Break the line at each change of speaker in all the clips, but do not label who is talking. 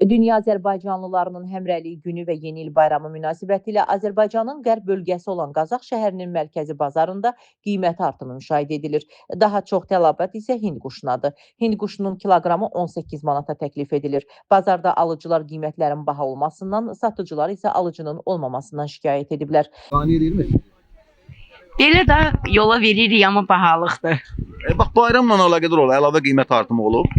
Dünya Azərbaycanlılarının Həmrəylik Günü və Yeni il bayramı münasibətilə Azərbaycanın qərb bölgəsi olan Qazax şəhərinin mərkəzi bazarında qiymət artımı müşahidə edilir. Daha çox tələbat isə hind quşunadır. Hind quşunun kiloqramı 18 manata təklif edilir. Bazarda alıcılar qiymətlərin baha olmasından, satıcılar isə alıcının olmamasından şikayət ediblər.
Qane edilmir.
Belə də yola veririk, amma bahalıqdır.
Bax, bayramla əlaqədar olan əlavə qiymət artımı olub.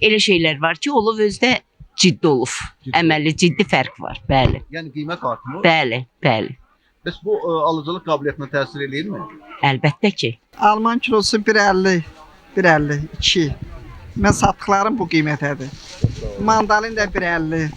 Elə şeylər var ki, olub özdə ciddi olub. Əməlli ciddi fərq var, bəli.
Yəni qiymət artımı.
Bəli, bəli.
Bəs bu alıcılıq qabiliyyətinə təsir eləyirmi?
Əlbəttə ki.
Alman kilosu 1.50, 1.50, 2. Mən satdıqlarım bu qiymətədir. Mandalin də 1.50,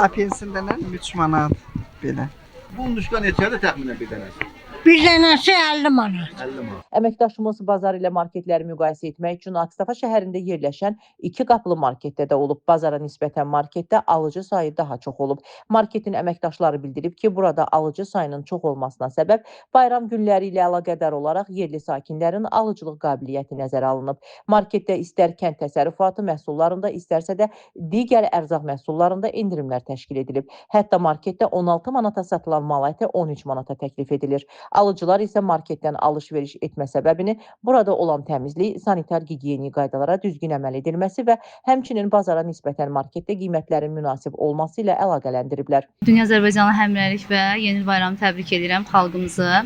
apelsin də 3 manat belə.
Bu unduşqa neçədir təxminən bir dənəsi?
Bir dənəsi 50 manat.
50 manat.
Əməkdaşımız bazar ilə marketləri müqayisə etmək üçün Akstafa şəhərində yerləşən 2 qapılı marketdə də olub. Bazara nisbətən marketdə alıcı sayı daha çox olub. Marketin əməkdaşları bildirib ki, burada alıcı sayının çox olmasına səbəb bayram günləri ilə əlaqədar olaraq yerli sakinlərin alıcılıq qabiliyyəti nəzərə alınıb. Marketdə istər kənd təsərrüfatı məhsullarında, istərsə də digər ərzaq məhsullarında endirimlər təşkil edilib. Hətta marketdə 16 manata satılan mal əti 13 manata təklif edilir. Alıcılar isə marketdən alış-veriş etmə səbəbini burada olan təmizlik, sanitar-gigiyeni qaydalara düzgün əməl edilməsi və həmçinin bazara nisbətən marketdə qiymətlərin münasib olması ilə əlaqələndiriblər.
Dünya Azərbaycanlı həmrəylik və Yeni il bayramı təbrik edirəm xalqımızı.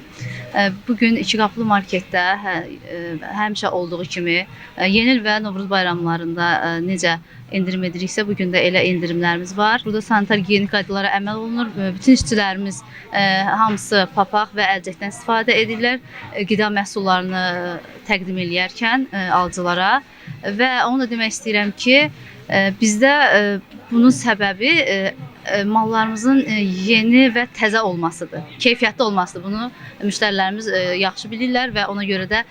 Bugün 2 qapılı marketdə həmişə olduğu kimi Yeni il və Novruz bayramlarında necə endirim ediriksə, bugün də elə endirimlərimiz var. Burada sanitar-gigiyenik qaydalara əməl olunur. Bütün işçilərimiz hamısı papaq və əlcəkdən istifadə edirlər. Qida məhsullarını təqdim edərkən alıcılara və onu da demək istəyirəm ki, bizdə bunun səbəbi mallarımızın yeni və təzə olmasıdır, keyfiyyətli olmasıdır. Bunu müştərilərimiz yaxşı bilirlər və ona görə də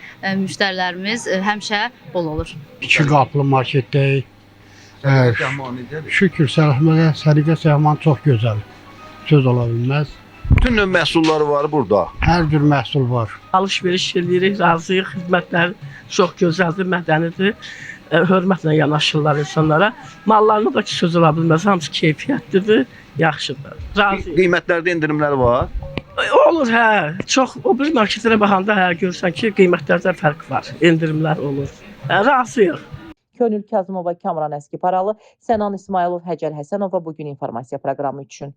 müştərilərimiz həmişə bol olur.
2 qapılı marketdəyik. Şükür, sərəhmədə səliqə səhman çox gözəl. Söz ola bilməz.
Bütün növ məhsulları var burada.
Hər cür məhsul var.
Alış-veriş edirik, razıyıq. Xidmətlər çox gözəldir, mədənidir. Hörmətlə yanaşırlar insanlara. Mallarını da ki, söz ola bilməz, hamısı keyfiyyətlidir, yaxşıdır. Razıyıq.
Qiymətlərdə endirimlər var.
Olur, hə. Çox, o bir marketlərə baxanda görürsən ki, qiymətlərdə fərq var, endirimlər olur. Razıyıq.
Könül Kazımova, Kamran Əskiparalı, Sənan İsmailov, Həcər Həsənova bugün informasiya proqramı üçün.